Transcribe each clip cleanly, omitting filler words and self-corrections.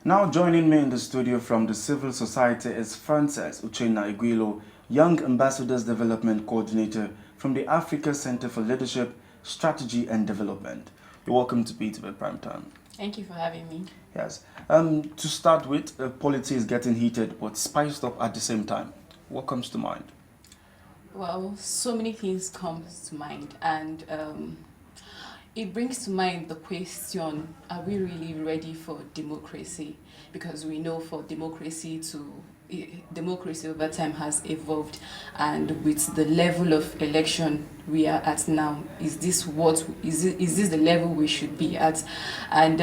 Now joining me in the studio from the civil society is Frances Igwilo, Young Ambassadors Development Coordinator from the Africa Center for Leadership, Strategy and Development. You're welcome to BTV Prime Time. Thank you for having me. Yes. To start with, politics is getting heated but spiced up at the same time. What comes to mind? Well, so many things come to mind, and it brings to mind the question, are we really ready for democracy? Because we know for democracy over time has evolved, and with the level of election we are at now, is this the level we should be at? And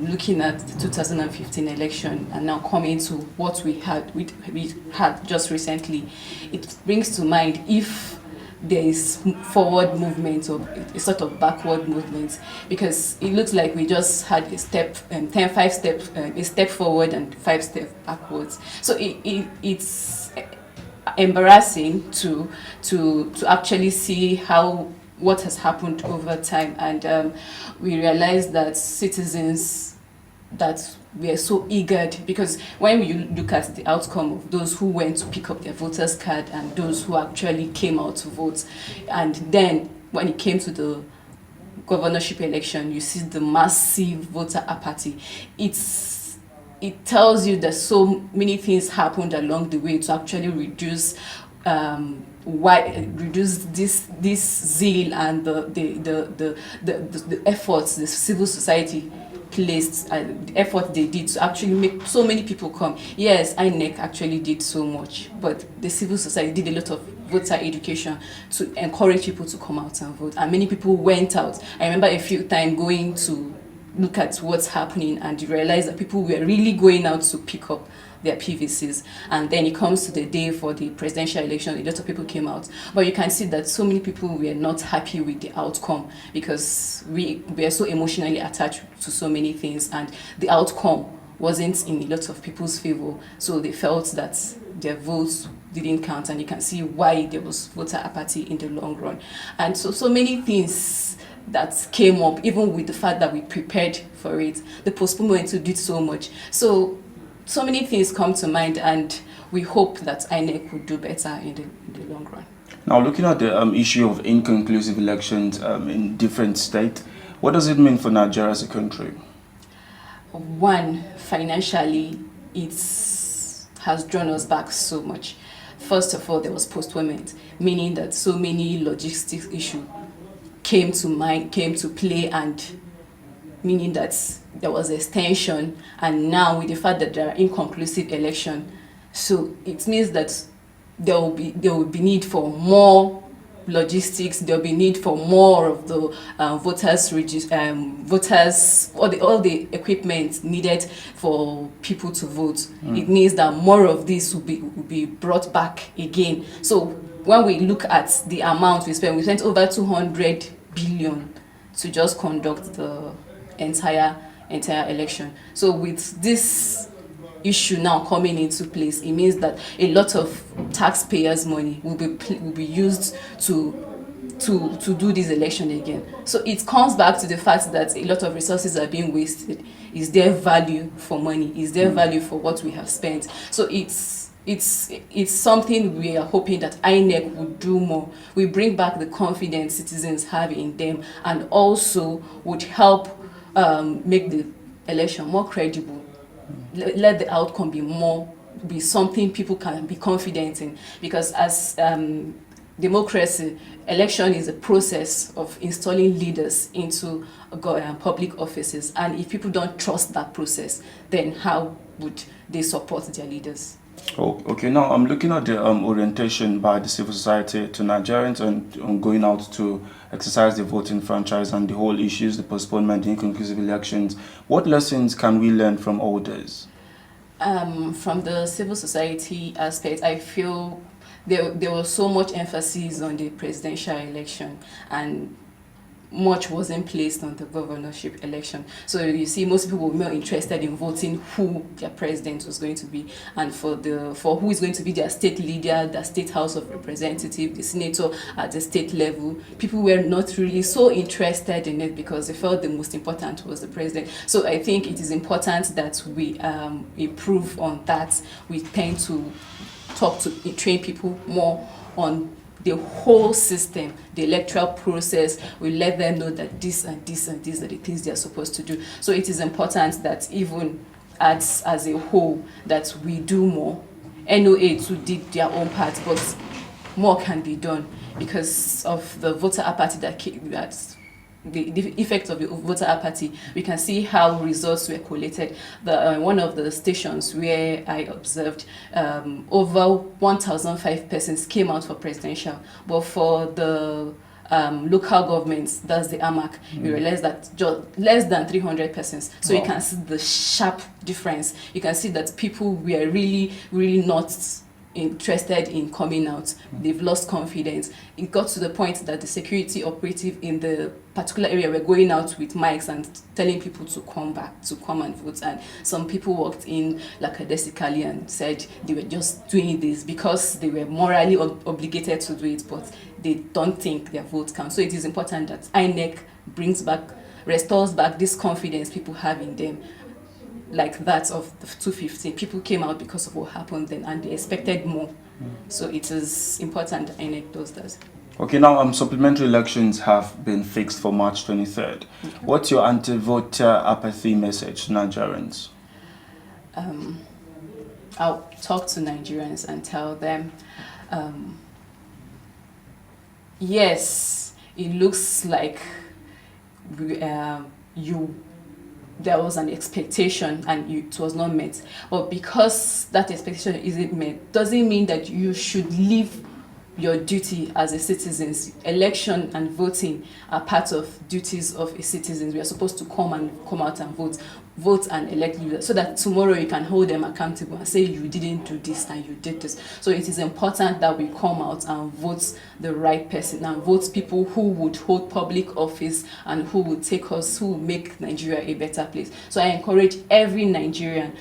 looking at the 2015 election and now coming to what we had just recently, it brings to mind if there is forward movement or a sort of backward movement, because it looks like we just had a step, a step forward and 5 steps backwards. So it's embarrassing to actually see what has happened over time, and we realize that citizens that we are so eager because when you look at the outcome of those who went to pick up their voters card and those who actually came out to vote, and then when it came to the governorship election, you see the massive voter apathy. It tells you that so many things happened along the way to actually reduce this zeal and the efforts the civil society placed, the effort they did to actually make so many people come. Yes, INEC actually did so much, but the civil society did a lot of voter education to encourage people to come out and vote, and many people went out. I remember a few times going to look at what's happening, and you realize that people were really going out to pick up their PVCs. And then it comes to the day for the presidential election, a lot of people came out. But you can see that so many people were not happy with the outcome because we are so emotionally attached to so many things, and the outcome wasn't in a lot of people's favor. So they felt that their votes didn't count, and you can see why there was voter apathy in the long run. And so many things that came up, even with the fact that we prepared for it, the postponement did so much. So many things come to mind, and we hope that INEC would do better in the long run. Now, looking at the issue of inconclusive elections in different states, what does it mean for Nigeria as a country? One, financially, it has drawn us back so much. First of all, there was postponement, meaning that so many logistics issues came to play, and meaning that there was extension, and now with the fact that there are inconclusive election, so it means that there will be need for more logistics. There will be need for more of the all the equipment needed for people to vote. It means that more of this will be brought back again. So when we look at the amount we spent over 200 billion to just conduct the entire election. So with this issue now coming into place, it means that a lot of taxpayers' money will be used to do this election again. So it comes back to the fact that a lot of resources are being wasted. Is there value for money? Is there value for what we have spent? So it's something we are hoping that INEC would do more. We bring back the confidence citizens have in them, and also would help make the election more credible. Let the outcome be something people can be confident in, because as democracy, election is a process of installing leaders into public offices, and if people don't trust that process, then how would they support their leaders? Oh, okay. Now I'm looking at the orientation by the civil society to Nigerians and going out to exercise the voting franchise and the whole issues, the postponement, the inconclusive elections. What lessons can we learn from all this? From the civil society aspect, I feel there was so much emphasis on the presidential election, and much wasn't placed on the governorship election. So you see, most people were more interested in voting who their president was going to be, and for who is going to be their state leader, the state house of representative, the senator at the state level. People were not really so interested in it because they felt the most important was the president. So I think it is important that we improve on that. We tend to train people more on the whole system, the electoral process. We let them know that this and this and these are the things they are supposed to do. So it is important that even as a whole, that we do more. NOA too did their own part, but more can be done because of the voter apathy that's the effect of the voter apathy. We can see how results were collated. One of the stations where I observed, over 1,005 persons came out for presidential, but for the local governments, that's the AMAC, we realized that just less than 300 persons. So you can see the sharp difference. You can see that people were really, really not interested in coming out. They've lost confidence. It got to the point that the security operative in the particular area were going out with mics and telling people to come back, to come and vote. And some people walked in lackadaisically and said they were just doing this because they were morally obligated to do it, but they don't think their vote counts. So it is important that INEC restores back this confidence people have in them, like that of the 215. People came out because of what happened then, and they expected more. So it is important that INEC does that. Okay, now supplementary elections have been fixed for March 23rd. What's your anti-voter apathy message to Nigerians? I'll talk to Nigerians and tell them, yes, it looks like there was an expectation and it was not met. But because that expectation isn't met, doesn't mean that you should leave your duty as a citizen. Election and voting are part of duties of a citizen. We are supposed to come out and vote and elect leaders, so that tomorrow you can hold them accountable and say you didn't do this and you did this. So it is important that we come out and vote the right person and vote people who would hold public office and who will make Nigeria a better place. So I encourage every Nigerian,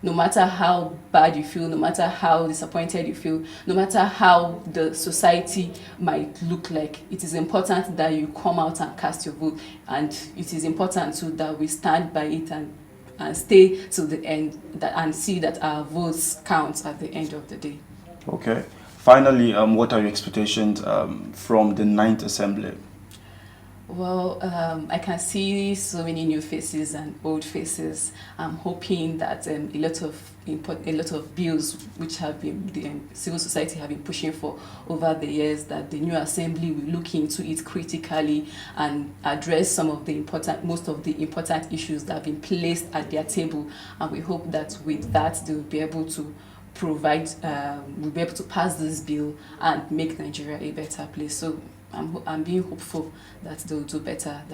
no matter how bad you feel, no matter how disappointed you feel, no matter how the society might look like, it is important that you come out and cast your vote. And it is important too that we stand by it and stay to the end and see that our votes count at the end of the day. Okay. Finally, what are your expectations from the 9th Assembly? Well, I can see so many new faces and old faces. I'm hoping that a lot of bills which have been the civil society have been pushing for over the years, that the new assembly will look into it critically and address most of the important issues that have been placed at their table. And we hope that with that they will be able to we'll be able to pass this bill and make Nigeria a better place. So I'm being hopeful that they'll do better than